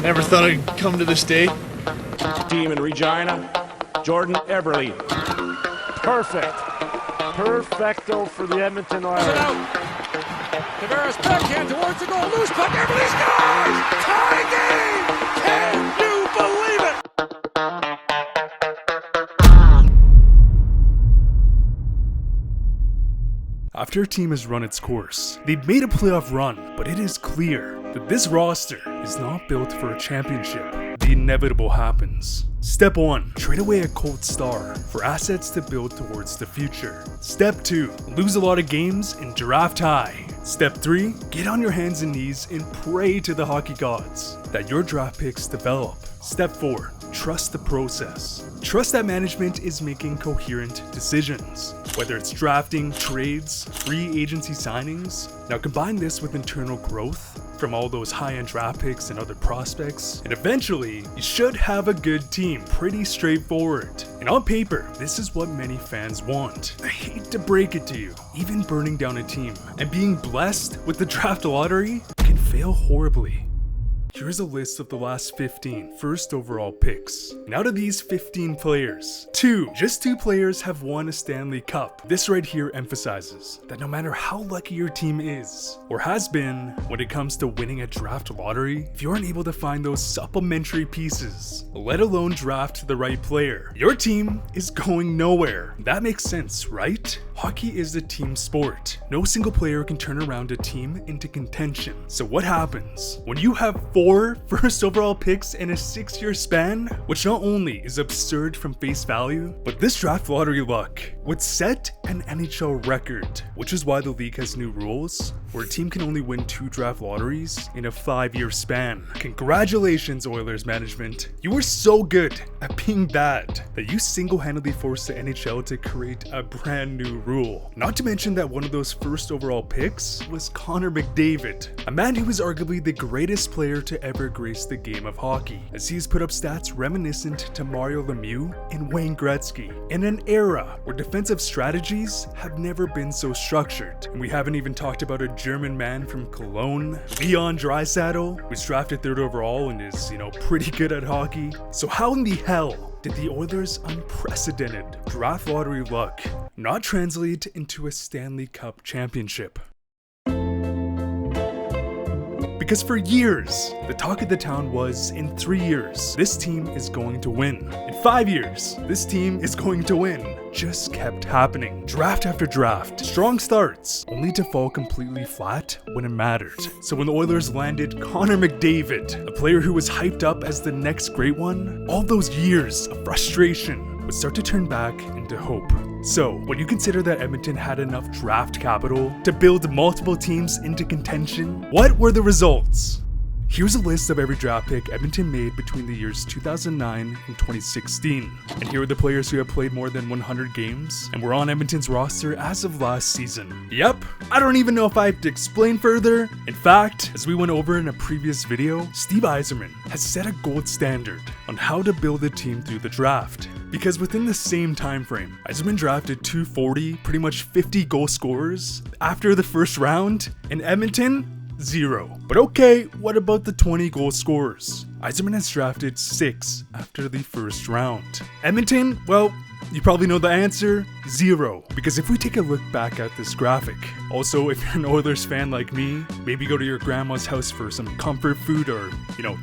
Never thought I'd come to this day. Team in Regina, Jordan Eberle. Perfect. Perfecto for the Edmonton Oilers. Tavares backhand towards the goal. Loose puck. Eberle scores! Tie game! Can you believe it? After a team has run its course, they've made a playoff run, but it is clear that this roster is not built for a championship. The inevitable happens. Step 1. Trade away a cold star for assets to build towards the future. Step 2. Lose a lot of games and draft high. Step 3. Get on your hands and knees and pray to the hockey gods that your draft picks develop. Step 4. Trust the process. Trust that management is making coherent decisions, whether it's drafting, trades, free agency signings. Now combine this with internal growth from all those high-end draft picks and other prospects, and eventually you should have a good team. Pretty straightforward. And on paper, this is what many fans want. I hate to break it to you, even burning down a team and being blessed with the draft lottery can fail horribly. Here's a list of the last 15 first overall picks. And out of these 15 players, just two players have won a Stanley Cup. This right here emphasizes that no matter how lucky your team is, or has been, when it comes to winning a draft lottery, if you aren't able to find those supplementary pieces, let alone draft the right player, your team is going nowhere. That makes sense, right? Hockey is a team sport. No single player can turn around a team into contention. So what happens when you have 4 first overall picks in a 6-year span, which not only is absurd from face value, but this draft lottery luck would set an NHL record, which is why the league has new rules where a team can only win 2 draft lotteries in a 5-year span. Congratulations, Oilers management. You were so good at being bad that you single-handedly forced the NHL to create a brand new rule. Not to mention that one of those first overall picks was Connor McDavid, a man who is arguably the greatest player to ever grace the game of hockey, as he's put up stats reminiscent to Mario Lemieux and Wayne Gretzky, in an era where defensive strategies have never been so structured. And we haven't even talked about a German man from Cologne, Leon Draisaitl, who's drafted 3rd overall and is, pretty good at hockey. So how in the hell did the Oilers' unprecedented draft lottery luck not translate into a Stanley Cup championship? Because for years, the talk of the town was, in 3 years, this team is going to win. In 5 years, this team is going to win. Just kept happening. Draft after draft. Strong starts, only to fall completely flat when it mattered. So when the Oilers landed Connor McDavid, a player who was hyped up as the next great one, all those years of frustration would start to turn back into hope. So, when you consider that Edmonton had enough draft capital to build multiple teams into contention, what were the results? Here's a list of every draft pick Edmonton made between the years 2009 and 2016. And here are the players who have played more than 100 games and were on Edmonton's roster as of last season. Yep, I don't even know if I have to explain further. In fact, as we went over in a previous video, Steve Yzerman has set a gold standard on how to build a team through the draft. Because within the same time frame, Yzerman drafted 240, pretty much 50 goal scorers after the first round, and Edmonton, 0. But okay, what about the 20 goal scorers? Yzerman has drafted 6 after the first round. Edmonton, well, you probably know the answer, 0. Because if we take a look back at this graphic, also if you're an Oilers fan like me, maybe go to your grandma's house for some comfort food or,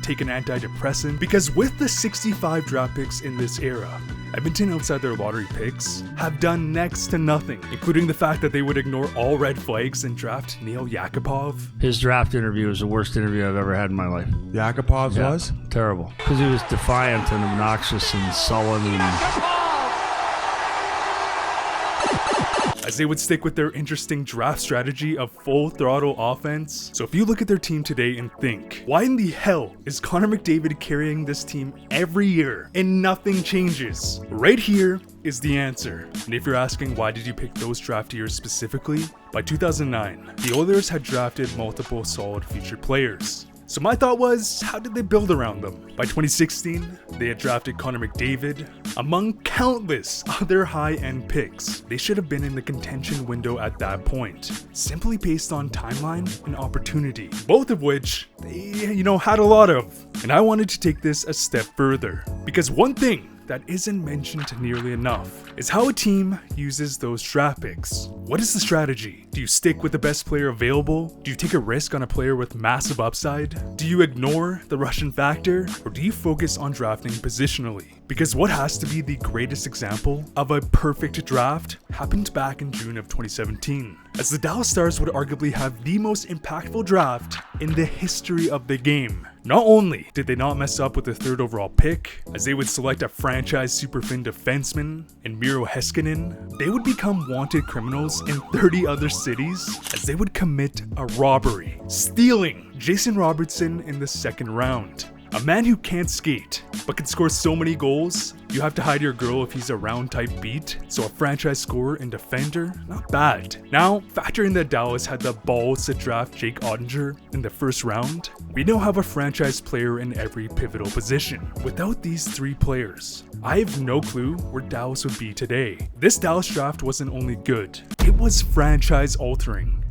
take an antidepressant. Because with the 65 draft picks in this era, Edmonton outside their lottery picks have done next to nothing, including the fact that they would ignore all red flags and draft Neil Yakupov. His draft interview was the worst interview I've ever had in my life. Yakupov's was? Terrible. Because he was defiant and obnoxious and sullen and... As they would stick with their interesting draft strategy of full throttle offense. So if you look at their team today and think, why in the hell is Connor McDavid carrying this team every year and nothing changes? Right here is the answer. And if you're asking why did you pick those draft years specifically, by 2009, the Oilers had drafted multiple solid future players. So my thought was, how did they build around them? By 2016, they had drafted Connor McDavid, among countless other high-end picks. They should have been in the contention window at that point, simply based on timeline and opportunity, both of which they, had a lot of. And I wanted to take this a step further, because one thing that isn't mentioned nearly enough is how a team uses those draft picks. What is the strategy? Do you stick with the best player available? Do you take a risk on a player with massive upside? Do you ignore the Russian factor? Or do you focus on drafting positionally? Because what has to be the greatest example of a perfect draft happened back in June of 2017, as the Dallas Stars would arguably have the most impactful draft in the history of the game. Not only did they not mess up with the 3rd overall pick, as they would select a franchise superfin defenseman in Miro Heiskanen, they would become wanted criminals in 30 other cities as they would commit a robbery, stealing Jason Robertson in the 2nd round. A man who can't skate, but can score so many goals, you have to hide your girl if he's a round type beat, so a franchise scorer and defender, not bad. Now, factor in that Dallas had the balls to draft Jake Ottinger in the 1st round, we now have a franchise player in every pivotal position. Without these 3 players, I have no clue where Dallas would be today. This Dallas draft wasn't only good, it was franchise altering.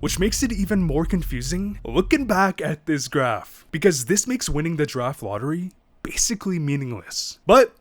Which makes it even more confusing looking back at this graph, because this makes winning the draft lottery basically meaningless. But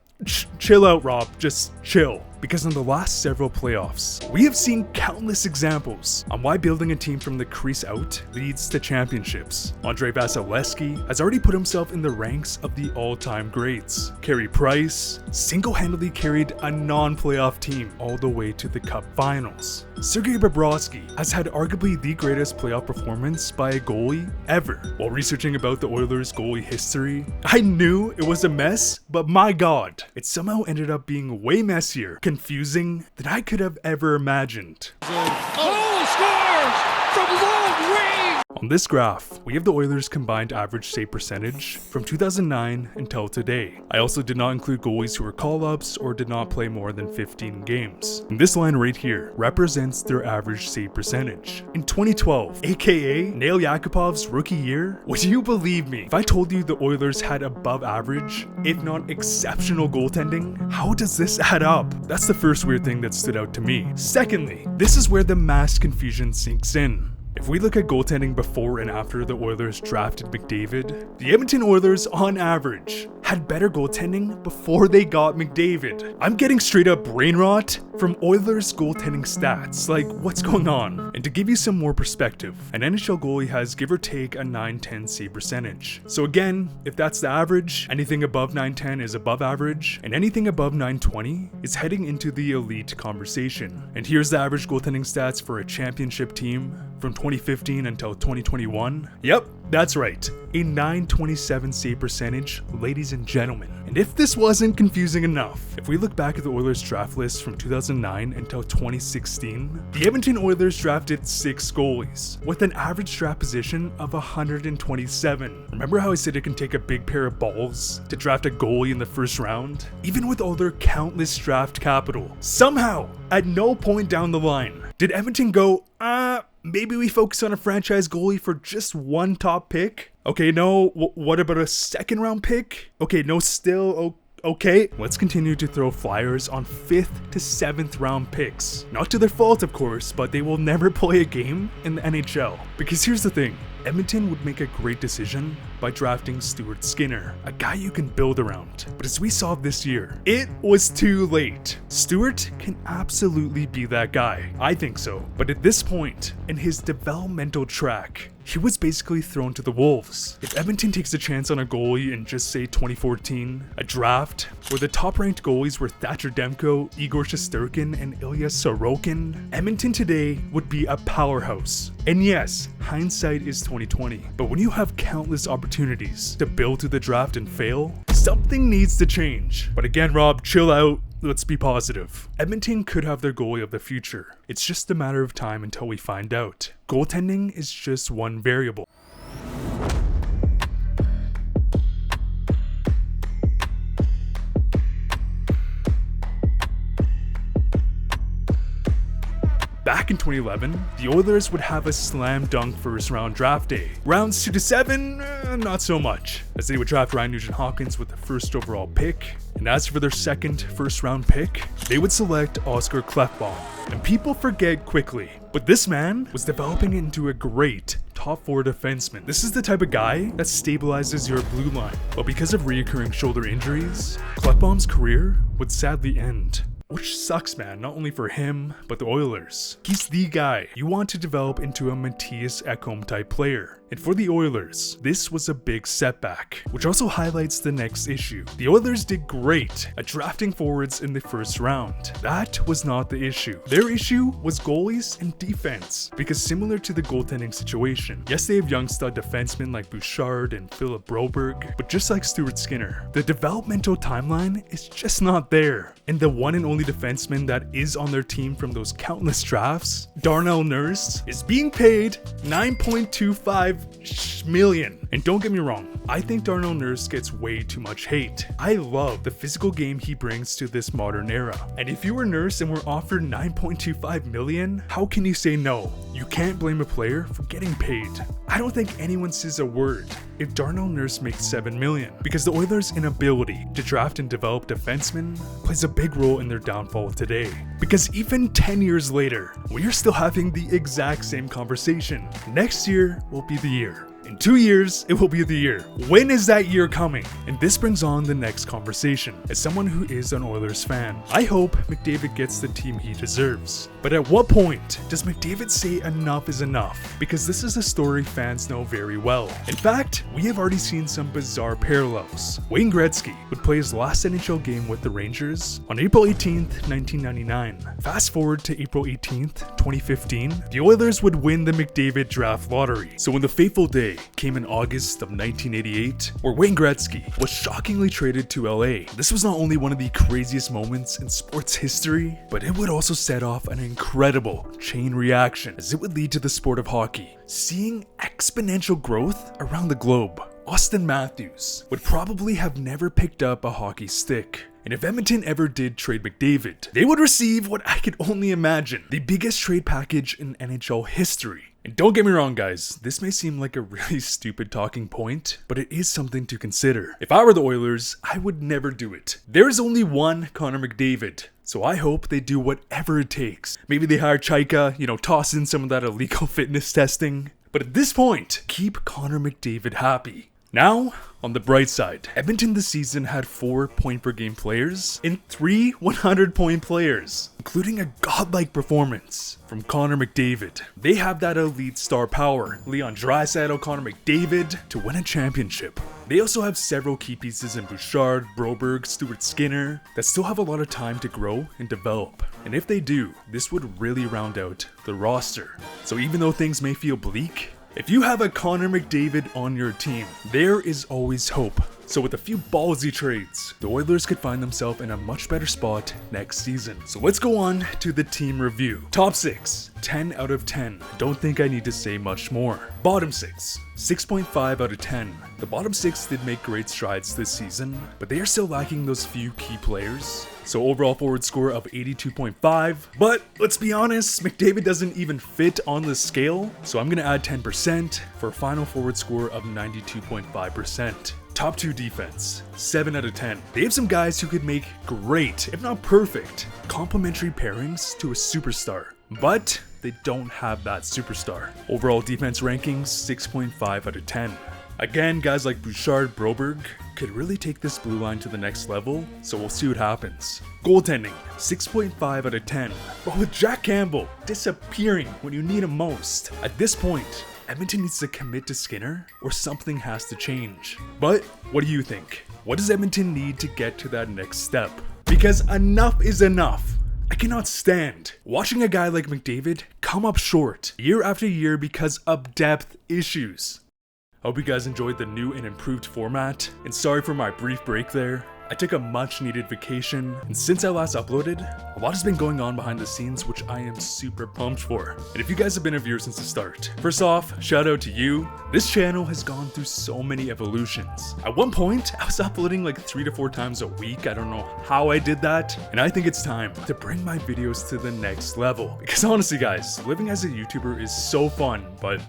chill out, Rob, just chill. Because in the last several playoffs, we have seen countless examples on why building a team from the crease out leads to championships. Andrei Vasilevsky has already put himself in the ranks of the all-time greats. Carey Price single-handedly carried a non-playoff team all the way to the Cup Finals. Sergei Bobrovsky has had arguably the greatest playoff performance by a goalie ever. While researching about the Oilers' goalie history, I knew it was a mess, but my god, it somehow ended up being way messier, confusing than I could have ever imagined. Oh, scores from long range! On this graph, we have the Oilers' combined average save percentage from 2009 until today. I also did not include goalies who were call-ups or did not play more than 15 games. And this line right here represents their average save percentage. In 2012, aka Nail Yakupov's rookie year, would you believe me if I told you the Oilers had above average, if not exceptional goaltending? How does this add up? That's the first weird thing that stood out to me. Secondly, this is where the mass confusion sinks in. If we look at goaltending before and after the Oilers drafted McDavid, the Edmonton Oilers, on average, had better goaltending before they got McDavid. I'm getting straight up brain rot from Oilers goaltending stats, like what's going on? And to give you some more perspective, an NHL goalie has give or take a 910 save percentage. So again, if that's the average, anything above 910 is above average, and anything above 920 is heading into the elite conversation. And here's the average goaltending stats for a championship team from 2015 until 2021. Yep, that's right, a 927 save percentage, ladies and gentlemen. And if this wasn't confusing enough, if we look back at the Oilers draft list from 2009 until 2016, the Edmonton Oilers drafted 6 goalies, with an average draft position of 127. Remember how I said it can take a big pair of balls to draft a goalie in the 1st round? Even with all their countless draft capital, somehow, at no point down the line, did Edmonton go, maybe we focus on a franchise goalie for just 1 top pick? Okay, no, what about a 2nd round pick? Okay, no, still, okay. Let's continue to throw flyers on 5th to 7th round picks. Not to their fault, of course, but they will never play a game in the NHL. Because here's the thing, Edmonton would make a great decision by drafting Stuart Skinner, a guy you can build around. But as we saw this year, it was too late. Stuart can absolutely be that guy. I think so. But at this point in his developmental track, he was basically thrown to the wolves. If Edmonton takes a chance on a goalie in just say 2014, a draft where the top ranked goalies were Thatcher Demko, Igor Shesterkin, and Ilya Sorokin, Edmonton today would be a powerhouse. And yes, hindsight is 2020, but when you have countless opportunities to build to the draft and fail, something needs to change. But again, Rob, chill out. Let's be positive. Edmonton could have their goalie of the future. It's just a matter of time until we find out. Goaltending is just one variable. Back in 2011, the Oilers would have a slam dunk first round draft day. Rounds 2 to 7, not so much, as they would draft Ryan Nugent-Hopkins with the first overall pick. And as for their second first round pick, they would select Oscar Klefbom. And people forget quickly, but this man was developing into a great top 4 defenseman. This is the type of guy that stabilizes your blue line. But because of reoccurring shoulder injuries, Klefbom's career would sadly end. Which sucks, man, not only for him, but the Oilers. He's the guy you want to develop into a Matthias Ekholm type player. And for the Oilers, this was a big setback, which also highlights the next issue. The Oilers did great at drafting forwards in the first round. That was not the issue. Their issue was goalies and defense, because similar to the goaltending situation, yes, they have young stud defensemen like Bouchard and Philip Broberg, but just like Stuart Skinner, the developmental timeline is just not there. And the one and only defenseman that is on their team from those countless drafts, Darnell Nurse, is being paid $9.25 million. And don't get me wrong, I think Darnell Nurse gets way too much hate. I love the physical game he brings to this modern era. And if you were Nurse and were offered $9.25 million, how can you say no? You can't blame a player for getting paid. I don't think anyone says a word if Darnell Nurse makes $7 million, because the Oilers' inability to draft and develop defensemen plays a big role in their downfall today. Because even 10 years later, we are still having the exact same conversation. Next year will be the year. In 2 years, it will be the year. When is that year coming? And this brings on the next conversation. As someone who is an Oilers fan, I hope McDavid gets the team he deserves. But at what point does McDavid say enough is enough? Because this is a story fans know very well. In fact, we have already seen some bizarre parallels. Wayne Gretzky would play his last NHL game with the Rangers on April 18th, 1999. Fast forward to April 18th, 2015, the Oilers would win the McDavid draft lottery. So when the fateful day came in August of 1988, where Wayne Gretzky was shockingly traded to LA. This was not only one of the craziest moments in sports history, but it would also set off an incredible chain reaction, as it would lead to the sport of hockey seeing exponential growth around the globe. Auston Matthews would probably have never picked up a hockey stick. And if Edmonton ever did trade McDavid, they would receive what I could only imagine, the biggest trade package in NHL history. And don't get me wrong, guys, this may seem like a really stupid talking point, but it is something to consider. If I were the Oilers, I would never do it. There is only one Connor McDavid, so I hope they do whatever it takes. Maybe they hire Chaika, toss in some of that illegal fitness testing. But at this point, keep Connor McDavid happy. Now, on the bright side, Edmonton this season had 4 point-per-game players and 3 100-point players, including a godlike performance from Connor McDavid. They have that elite star power, Leon Draisaitl, Connor McDavid, to win a championship. They also have several key pieces in Bouchard, Broberg, Stuart Skinner that still have a lot of time to grow and develop. And if they do, this would really round out the roster. So even though things may feel bleak, if you have a Connor McDavid on your team, there is always hope. So with a few ballsy trades, the Oilers could find themselves in a much better spot next season. So let's go on to the team review. Top 6, 10 out of 10. Don't think I need to say much more. Bottom 6, 6.5 out of 10. The bottom 6 did make great strides this season, but they are still lacking those few key players. So overall forward score of 82.5, but let's be honest, McDavid doesn't even fit on the scale, so I'm gonna add 10% for a final forward score of 92.5%. Top 2 defense, 7 out of 10. They have some guys who could make great, if not perfect, complementary pairings to a superstar, but they don't have that superstar. Overall defense rankings, 6.5 out of 10. Again, guys like Bouchard, Broberg could really take this blue line to the next level, so we'll see what happens. Goaltending, 6.5 out of 10. But with Jack Campbell disappearing when you need him most, at this point, Edmonton needs to commit to Skinner or something has to change. But what do you think? What does Edmonton need to get to that next step? Because enough is enough. I cannot stand watching a guy like McDavid come up short year after year because of depth issues. Hope you guys enjoyed the new and improved format, and sorry for my brief break there. I took a much needed vacation, and since I last uploaded, a lot has been going on behind the scenes which I am super pumped for. And if you guys have been a viewer since the start, first off, shout out to you. This channel has gone through so many evolutions. At one point, I was uploading like 3 to 4 times a week. I don't know how I did that, and I think it's time to bring my videos to the next level. Because honestly guys, living as a YouTuber is so fun, but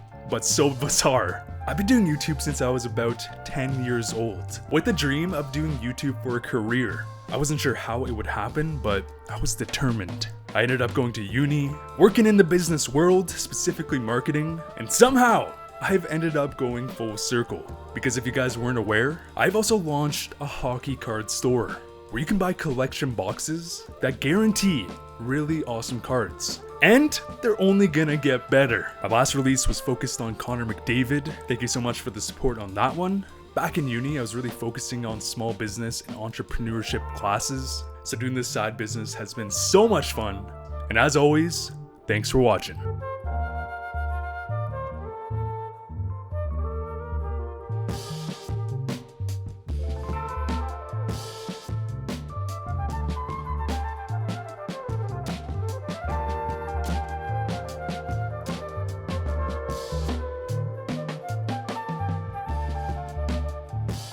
so bizarre. I've been doing YouTube since I was about 10 years old, with the dream of doing YouTube for a career. I wasn't sure how it would happen, but I was determined. I ended up going to uni, working in the business world, specifically marketing, and somehow I've ended up going full circle. Because if you guys weren't aware, I've also launched a hockey card store where you can buy collection boxes that guarantee really awesome cards. And they're only gonna get better. My last release was focused on Connor McDavid. Thank you so much for the support on that one. Back in uni, I was really focusing on small business and entrepreneurship classes. So doing this side business has been so much fun. And as always, thanks for watching.